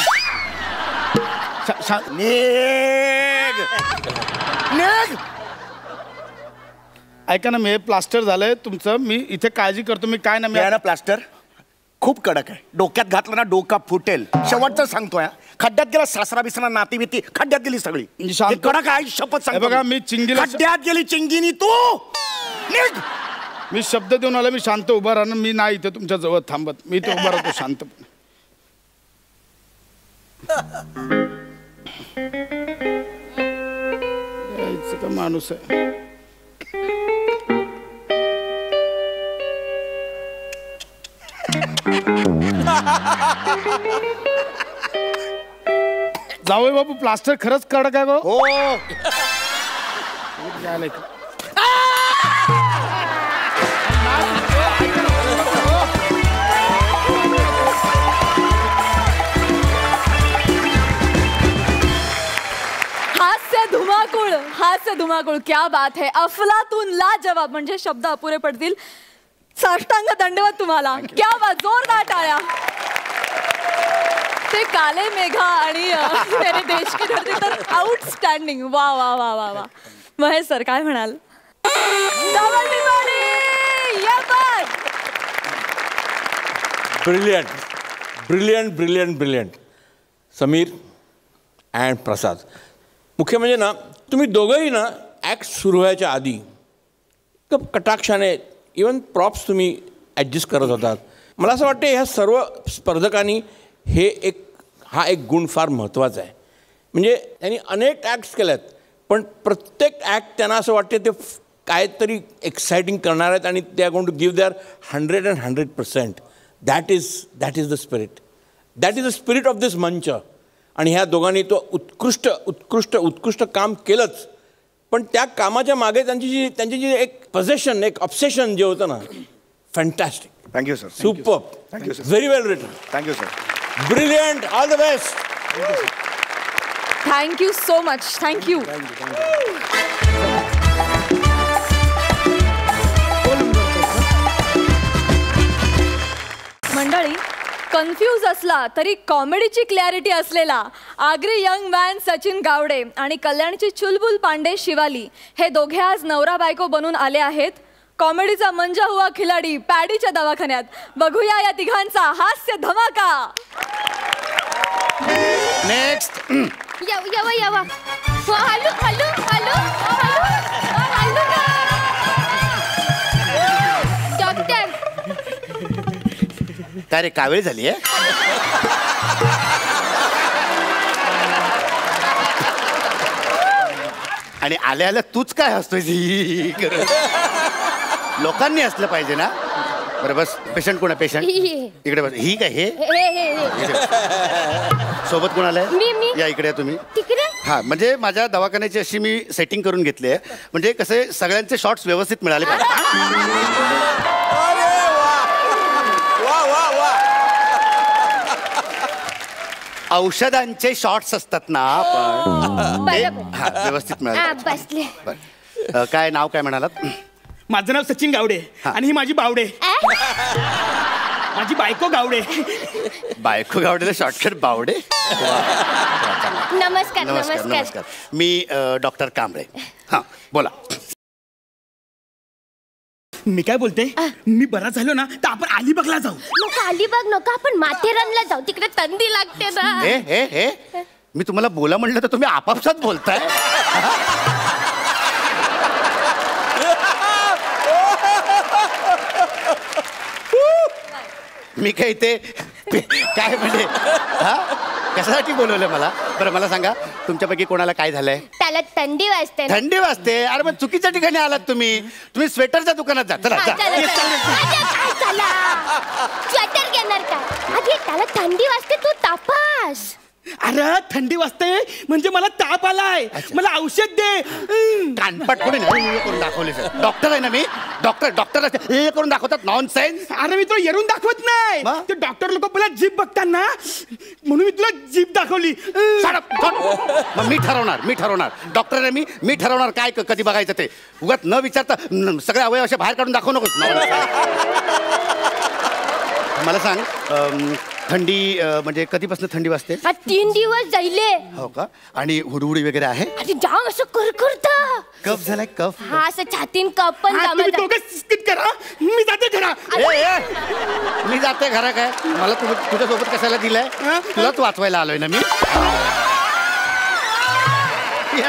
निघ निघ. ऐका ना, मी प्लास्टर झालंय तुमचं. मी इथे काळजी करतो. मी काय ना मी ना प्लास्टर खूप कडक आहे. डोक्यात घातलं ना डोका फुटेल. शेवटचं सांगतोय, खड्ड्यात गेला सासरा बिसरा नाती बिती खड्ड्यात गेली सगळी. शांत. कडक आहे, शपथ सांगतो. बघा मी चिंगीला खड्ड्यात गेली चिंगिनी तू. निघ. मी शब्द देऊन आलो. मी शांत उभा राहणं. मी नाही इथे तुमच्या जवळ थांबत. मी इथे उभा राहतो शांतपणे. यायचं का माणूस आहे. जावई बाबू, प्लास्टर खरंच कडक आहे गो. हो. हास्य धुमाकूळ, क्या बात है. अफलातून, लाजवाब. म्हणजे शब्द अपुरे पडतील. साष्टांग दंडवत तुम्हाला. क्या बात, जोरदार टाळ्या. ते काले मेघा आणि मेरे देश की धरती तर आउटस्टँडिंग. वा वा वा वा वा. महेश सर काय म्हणाल? Brilliant brilliant brilliant brilliant. Sameer and Prasad. मुख्य म्हणजे ना, तुम्ही दोघंही ना ॲक्ट सुरू व्हायच्या आधी कटाक्षाने इवन प्रॉप्स तुम्ही ॲडजस्ट करत होतात. मला असं वाटतं ह्या सर्व स्पर्धकांनी हा एक गुण फार महत्त्वाचा आहे. म्हणजे त्यांनी अनेक ॲक्ट्स केल्यात, पण प्रत्येक ॲक्ट त्यांना असं वाटते ते काहीतरी एक्साइटिंग करणार आहेत आणि they are going to give their 100%. That is the spirit. That is the spirit of this मंच. आणि ह्या दोघांनी तो उत्कृष्ट काम केलंच, पण त्या कामाच्या मागे त्यांची जी एक पजेशन, एक ऑब्सेशन जे होतं ना, fantastic. Thank you sir. Super. Thank you sir. Very well written. Thank you sir. Brilliant. All the best. Thank you so much. Thank you. मंडळी, कन्फ्यूज असला तरी कॉमेडीची क्लॅरिटी असलेला आगरी यंग मॅन सचिन गावडे आणि कल्याणची चुलबुल पांडे शिवाली हे दोघे आज नवरा बायको बनून आले आहेत. कॉमेडीचा मंजा हुआ खिलाडी पॅडीच्या दवाखान्यात. बघूया या तिघांचा हास्य धमाका. नेक्स्ट. यावा. Hello hello hello hello. Doctor. काय रे, कावेळ झाली आहे? आणि आल्या आल्या तूच काय हसतोय? लोकांनी हसलं पाहिजे ना. बरं बस. पेशंट कोण आहे? पेशंट इकडे बस. ही काय हे सोबत कोण आलंय? मी. या इकडे तुम्ही. तिकडे. हा, म्हणजे माझ्या दवाखान्याची अशी मी सेटिंग करून घेतली आहे, म्हणजे कसे सगळ्यांचे शॉट्स व्यवस्थित मिळाले पाहिजे. औषधांचे शॉट्स असतात ना, पण व्यवस्थित मिळाले. बसले. काय नाव काय म्हणालात? माझं नाव सचिन गावडे आणि ही माझी बावडे. माझी बायको गावडे. बायको गावडेला शॉर्टकट बावडे. नमस्कार. नमस्कार नमस्कार. मी डॉक्टर कांबळे. हां बोला. मी काय बोलते, मी बरा झालो ना तर आपण अलिबागला जाऊ. नको अलिबाग नको, आपण माथेरानला जाऊ. तिकडे थंडी लागते ना. हे मी तुम्हाला बोला म्हणलं तर तुम्ही आपापसात बोलताय. मी काय ते काय म्हणजे कशासाठी बोलवलं मला? बरं मला सांगा, तुमच्यापैकी कोणाला काय झालंय? त्याला थंडी वाजते. थंडी वाजते? अरे मग चुकीच्या ठिकाणी आलात तुम्ही. तुम्ही स्वेटरच्या दुकानात जा. चला स्वेटर घेणार का? अरे त्याला थंडी वाजते, तू तपास. अरे थंडी वाजते म्हणजे मला ताप आलाय, मला औषध दे. कानपट कोणी नाही करून दाखवले सर. डॉक्टर आहे ना मी. डॉक्टर हे करून दाखवतात. नॉनसेन्स. अरे मी तुला येरून दाखवत नाही. मग? ते डॉक्टर लोक पहिला जीभ बघतात ना, म्हणून मी तुला जीभ दाखवली. मग मी ठरवणार. डॉक्टर आहे मी ठरवणार काय कधी बघायचं ते. उगाच न विचारता सगळे अवयव असे बाहेर काढून दाखवू नकोस. मला सांग, थंडी म्हणजे कधीपासून थंडी वाजते? 3 दिवस जाईले. हो का? आणि हुडहुडी वगैरे आहे? अरे जाम असं करत. कफ झालाय कफ? हा असं छातीन कप पण हा, तुम्ही दोघं स्किप करा, मी जाते घरा. मी जाते घरा काय? मला तुझ्यासोबत कशाला दिलंय? तुलाच वाचवायला आलोय ना मी. मी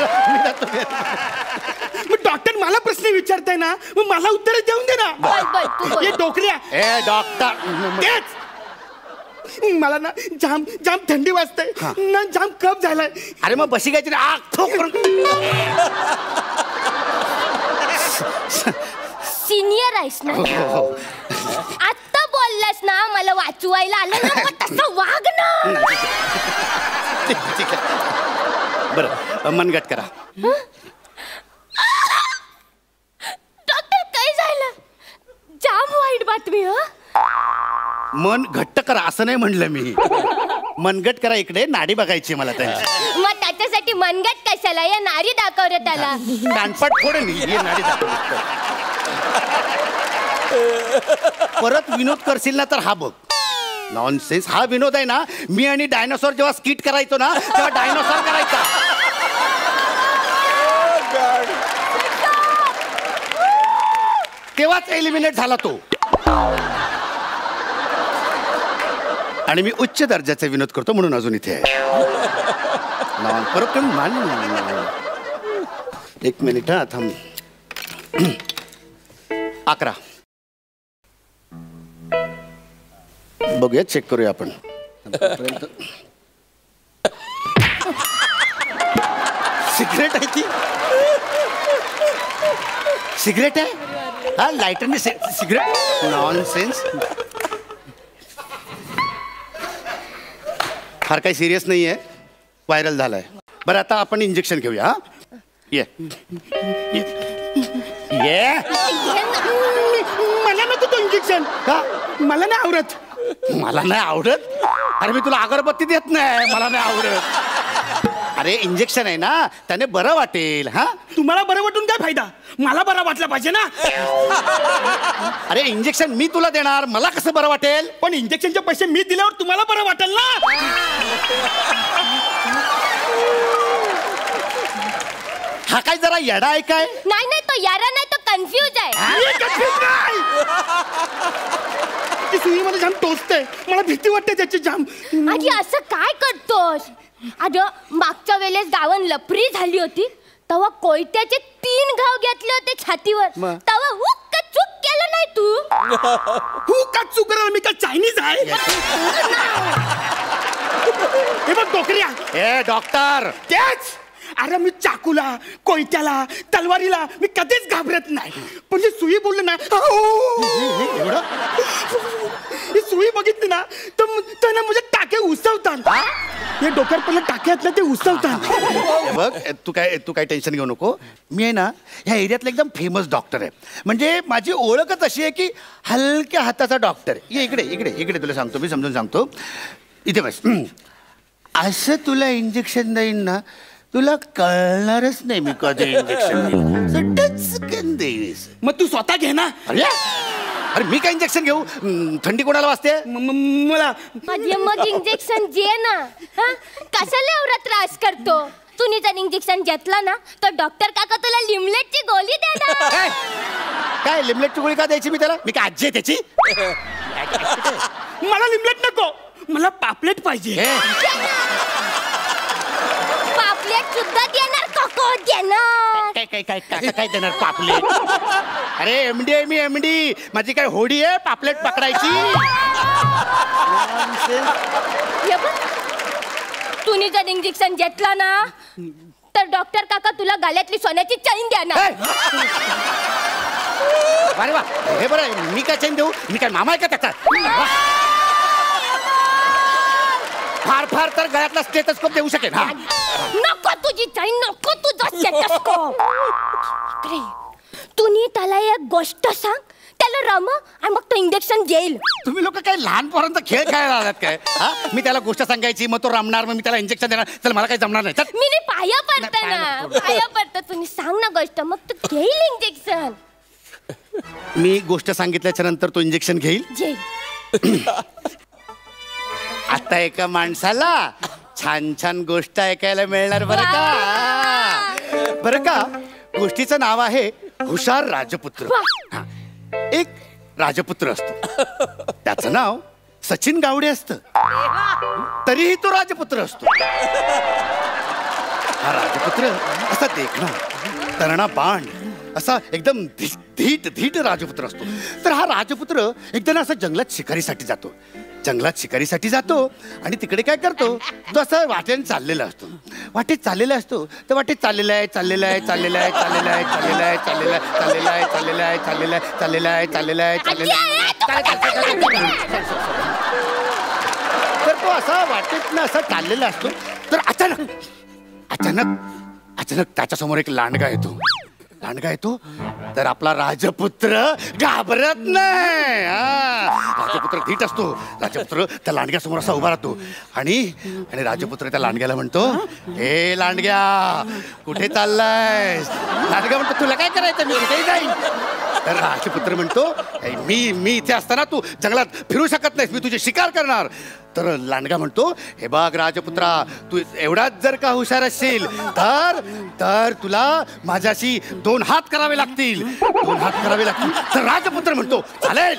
जातो. मग डॉक्टर मला प्रश्न विचारताय ना, मग मला उत्तर देऊन दे ना. बोल, तू बोल. हे डोकऱ्या. ए डॉक्टर, तेच मला ना जाम थंडी वाजते ना, जाम कप झालाय. अरे मग बशी घ्यायची ना, आग ठोक करून. सिनियर आहेस ना, आता बोललास ना मला वाचवायला आलं ना, मग तसं वाग ना. ठीक आहे. बरं मनगट करा. डॉक्टर काय झालं? जाम वाईट बातमी. मन घट्ट करा असं नाही म्हणलं मी. मनगट करा. इकडे नाडी बघायची मला त्यांची. मग त्याच्यासाठी मनगट कशाला? या नारी दाखव रे त्याला. कानपट फोडे मी. ये नाडी दाखव. परत विनोद करशील ना तर हा बघ. नॉनसेन्स. हा विनोद आहे ना, मी आणि डायनोसॉर जेव्हा स्किट करायचो ना तेव्हा डायनोसॉर करायचा. तेव्हाच एलिमिनेट झाला तो. आणि मी उच्च दर्जाचे विनोद करतो म्हणून अजून इथे आहे. परत तुम्ही मान. एक मिनिट हा थांब. 11 बघूया, चेक करूया आपण. सिगरेट आहे ती. सिगरेट आहे हा. लायटरने सिगरेट. नॉनसेन्स. फार काही सिरियस नाही आहे. व्हायरल झालाय. बरं आता आपण इंजेक्शन घेऊया. हा ये ये. मला नको तो इंजेक्शन. का? मला नाही आवडत. मला नाही आवडत? अरे मी तुला अगरबत्ती देत नाही. मला नाही आवडत. अरे इंजेक्शन आहे ना, त्याने बरं वाटेल. हा तुम्हाला बरं वाटून काय फायदा? मला बरं वाटलं पाहिजे ना. अरे इंजेक्शन मी तुला देणार, मला कसं बरं वाटेल? पण इंजेक्शनचे पैसे मी दिल्यावर तुम्हाला बरं वाटेल ना. हा काय जरा येडा आहे काय? नाही तो यारा नाही, तो कन्फ्यूज आहे. मी confused नाही. ती सुई मला जाम टोचते. मला भीती वाटते त्याची जाम. आधी असं काय करतोस? अगं मागच्या वेळेस गावात लपरी झाली होती, तेव्हा कोयत्याचे 3 घाव घेतले होते छातीवर. तेव्हा हुक्क चूक केलं नाही तू. हू का चूक करायला? मी का चायनीज आहे? हे बघ डोकऱ्या. ए डॉक्टर. तेच. अरे मी चाकूला, कोयत्याला, तलवारीला मी कधीच घाबरत नाही. पण ही सुई बोललं ना, ही सुई बघितली ना तर ना म्हणजे टाके उसवतात. हे डोक्यावर पण टाके आहेत ना, ते उसवतात. बघ तू काय टेन्शन घेऊ नको. मी आहे ना ह्या एरियातला एकदम फेमस डॉक्टर आहे. म्हणजे माझी ओळखच अशी आहे की हलक्या हाताचा डॉक्टर. ये इकडे तुला सांगतो, मी समजून सांगतो. इथे बस. असं तुला इंजेक्शन देईन ना, तुला कळणारच नाही मी कधी इंजेक्शन देईन. मग तू स्वतः घे ना. अरे मी काय इंजेक्शन घेऊ? थंडी कोणाला वाजते? मला. मग इंजेक्शन घे ना. कशाला एवढा त्रास करतो? तुम्ही जर इंजेक्शन घेतला ना तर डॉक्टर काका तुला लिमलेटची गोळी देणार. काय लिमलेटची गोळी का द्यायची मी त्याला? मी काय आजी आहे त्याची? मला लिमलेट नको, मला पापलेट पाहिजे. पापलेट सुद्धा देणार काका देणार. काय देणार पापलेट? अरे एमडी आहे मी, एमडी. माझी काय होडी आहे पापलेट पकडायची? तुम्ही जर इंजेक्शन घेतला ना तर डॉक्टर काका तुला गळ्यातली सोन्याची चैन देणार. अरे वा, हे बरं. मी काय चैन देऊ? मी काय मामा आहे का त्याचा? फार फार तर गळ्यातला स्टेथोस्कोप देऊ शकेन. हा नको तुझी चैन, नको तुझा स्टेथोस्कोप. तुम्ही त्याला एक गोष्ट सांग, त्याला रम आणि मग तो इंजेक्शन घेईल. तुम्ही लोक काय लहान पोरांचा खेळ खेळायला आलात काय? हा मी त्याला गोष्ट सांगायची, मग तो रमणार, मग मी त्याला इंजेक्शन देणार. चल मला काही जमणार नाही. चल. मी नाही पाया पडते ना, पाया पडत. तुम्ही सांग ना गोष्ट, मग तो घेईल इंजेक्शन. मी गोष्ट सांगितल्याच्या नंतर तो इंजेक्शन घेईल. घेईल. आता एका माणसाला छान छान गोष्ट ऐकायला मिळणार बरं का. बरं का, गोष्टीचं नाव आहे हुशार राजपुत्र. हा. एक राजपुत्र असतो, त्याचं नाव सचिन गावडे असतं, तरीही तो राजपुत्र असतो. हा राजपुत्र असा देखणा, तरणा बाण, असा एकदम धीट धीट राजपुत्र असतो. तर हा राजपुत्र एकदा ना असा जंगलात शिकारीसाठी जातो. जंगलात शिकारीसाठी जातो आणि तिकडे काय करतो, तो असा वाटेने चाललेला असतो. वाटेत चाललेला असतो तर वाटेत चाललेला आहे, चाललेला आहे, चाललेला आहे, चाललेला आहे, चाललेला आहे, चाललेला आहे, चाललेला आहे, चाललेला आहे, चाललेला आहे, चाललेला आहे, चाललेला आहे, चाललेला आहे. तर तो असा वाटेतनं असा चाललेला असतो. तर अचानक अचानक अचानक त्याच्यासमोर एक लांडगा येतो. लांडगा येतो तर आपला राजपुत्र घाबरत नाही. राजपुत्र धीट असतो. राजपुत्र त्या लांडग्यासमोर असा उभा राहतो आणि राजपुत्र त्या लांडग्याला म्हणतो, हे लांडग्या कुठे चाललायस? लांडगा म्हणतो, तुला काय करायचं, मी कुठेही जाईन. तर राजपुत्र म्हणतो, मी इथे असताना तू जंगलात फिरू शकत नाहीस, मी तुझी शिकार करणार. तर लांडगा म्हणतो, हे बघ राजपुत्रा, तू एवढाच जर का हुशार असशील तर तुला माझ्याशी 2 हात करावे लागतील. 2 हात करावे लागतील. तर राजपुत्र म्हणतो, चालेल,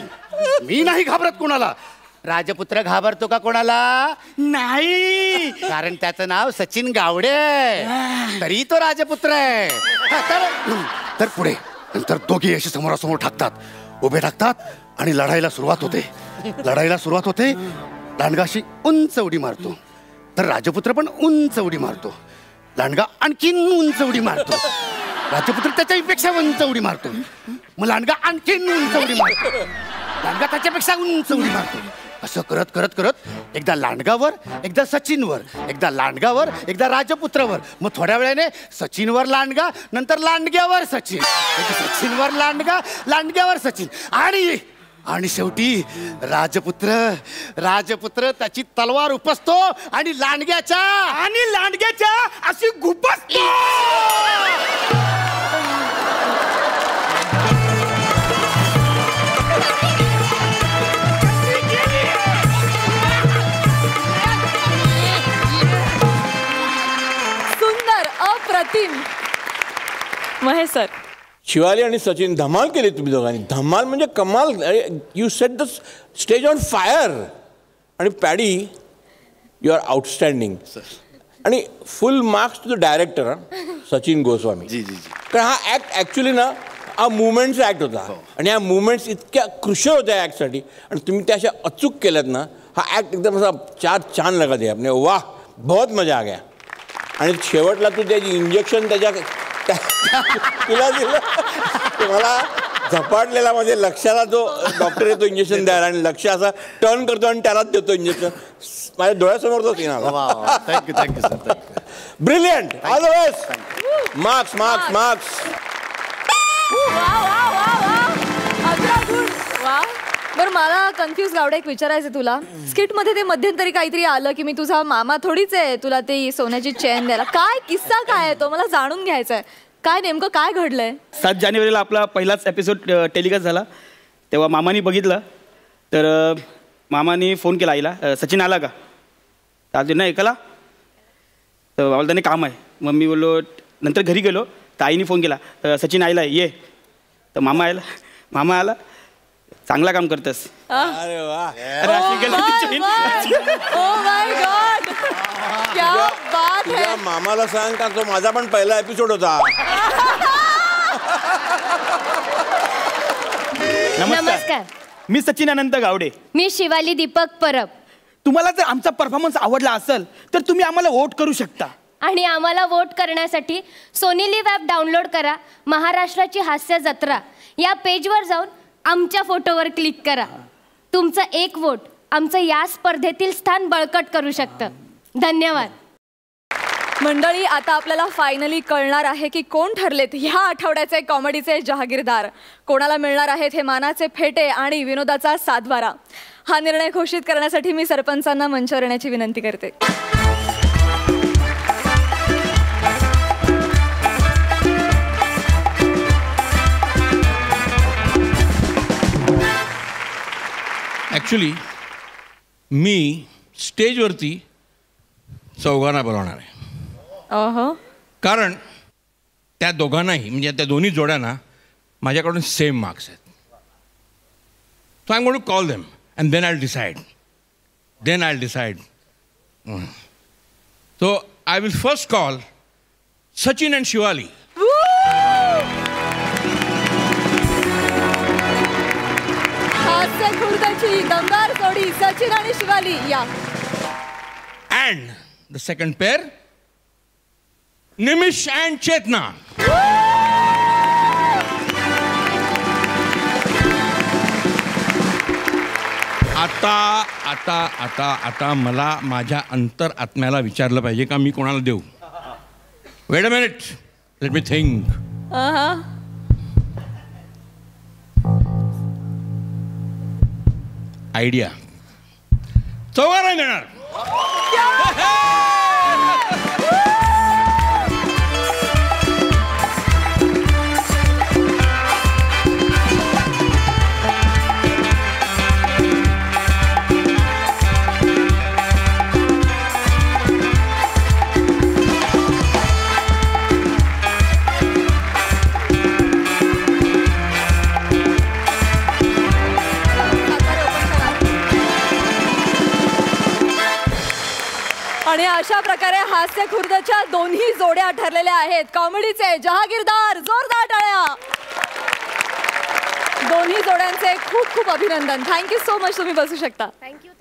मी नाही घाबरत कोणाला. राजपुत्र घाबरतो का कोणाला? नाही, कारण त्याचं नाव सचिन गावडे आहे, तरी तो राजपुत्र आहे. तर पुढे नंतर दोघे अशी समोरासमोर ठाकतात, उभे ठाकतात आणि लढाईला सुरुवात होते. लांडगा अशी उंच उडी मारतो, तर राजपुत्र पण उंच उडी मारतो. लांडगा आणखीन उंच उडी मारतो, राजपुत्र त्याच्यापेक्षा उंच उडी मारतो. मग लांडगा आणखीन उंच उडी मारतो, लांडगा त्याच्यापेक्षा उंच उडी मारतो. असं करत करत करत एकदा लांडगावर, एकदा सचिनवर, एकदा लांडगावर, एकदा राजपुत्रावर. मग थोड्या वेळाने सचिनवर लांडगा, नंतर लांडग्यावर सचिन, सचिनवर लांडगा, लांडग्यावर सचिन, आणि शेवटी राजपुत्र त्याची तलवार उपसतो आणि लांडग्याच्या अशी गुपसतो. सुंदर, अप्रतिम. महेश सर, शिवाली आणि सचिन धमाल केली तुम्ही दोघांनी. धमाल म्हणजे कमाल. You set the stage on fire. आणि पॅडी, यू आर आउटस्टँडिंग. आणि full marks to the director Sachin Goswami. कारण हा ॲक्ट ॲक्च्युली ना हा मुवमेंटचा ॲक्ट होता. आणि ह्या मुवमेंट्स इतक्या क्रुशियल होत्या ॲक्टसाठी, आणि तुम्ही त्या अशा अचूक केल्यात ना, हा ॲक्ट एकदम असा 4 चांद लगा दिया आपने. वाह, बहुत मजा आ गया. आणि शेवटला तू त्याची इंजेक्शन तुला दिलं, मला झपाटलेला म्हणजे लक्षाला तो डॉक्टर येतो इंजेक्शन द्यायला, आणि लक्ष असा टर्न करतो आणि त्यालाच देतो इंजेक्शन. माझ्या डोळ्यासमोर तो सीन आला. Thank you sir. Brilliant. All the best. Marks. बरं, मला कन्फ्यूज गावडे एक विचारायचं तुला. स्किट मध्ये ते मध्यंतरी काहीतरी आलं की मी तुझा मामा थोडीच आहे, तुला ती सोन्याची चेन द्यायला. काय किस्सा काय आहे तो मला जाणून घ्यायचा आहे. काय नेमकं काय घडलंय? 7 जानेवारीला आपला पहिलाच एपिसोड टेलिकास्ट झाला, तेव्हा मामानी बघितलं. तर मामाने फोन केला आईला, सचिन आला का? तर नाही ऐकला. तर बाबा त्याने काम आहे. मग मी बोललो, नंतर घरी गेलो तर आईने फोन केला, सचिन आईला ये. तर मामा आला, चांगला काम करतस. अरे वा. तुझ्या मामाला सांग का तो माझा पण पहिला एपिसोड होता. नमस्कार. मी सचिन अनंत गावडे. मी शिवाली दीपक परब. तुम्हाला जर आमचा परफॉर्मन्स आवडला असेल तर तुम्ही आम्हाला वोट करू शकता. आणि आम्हाला वोट करण्यासाठी सोनी लिव्ह ॲप डाउनलोड करा. महाराष्ट्राची हास्य जत्रा या पेजवर जाऊन आमच्या फोटोवर क्लिक करा. तुमचा एक वोट आमचं या स्पर्धेतील स्थान बळकट करू शकतं. धन्यवाद. मंडळी, आता आपल्याला फायनली कळणार आहे की कोण ठरलेत ह्या आठवड्याचे कॉमेडीचे जहागीरदार. कोणाला मिळणार आहेत हे मानाचे फेटे आणि विनोदाचा सातबारा. हा निर्णय घोषित करण्यासाठी मी सरपंचांना मंचावर येण्याची विनंती करते. ॲक्च्युली मी स्टेजवरती चौघांना बोलवणार आहे. कारण त्या दोघांनाही म्हणजे त्या दोन्ही जोड्यांना माझ्याकडून सेम मार्क्स आहेत. So I am going to call them and then I will decide. So I will first call Sachin and Shivali. हास्य खुर्दाची दमदार जोडी सचिन आणि शिवाली या. And the second pair Nimish and Chetna. आता आता आता आता मला माझ्या अंतर आत्म्याला विचारलं पाहिजे का मी कोणाला देऊ. Weight a minute, let me think. Idea. चौघांना देणार. आणि अशा प्रकारे हास्य खुर्दच्या दोन्ही जोड्या ठरलेल्या आहेत कॉमेडीचे जहागीरदार. जोरदार टाळ्या. दोन्ही जोड्यांचे खूप खूप अभिनंदन. Thank you so much. तुम्ही बसू शकता. थँक्यू.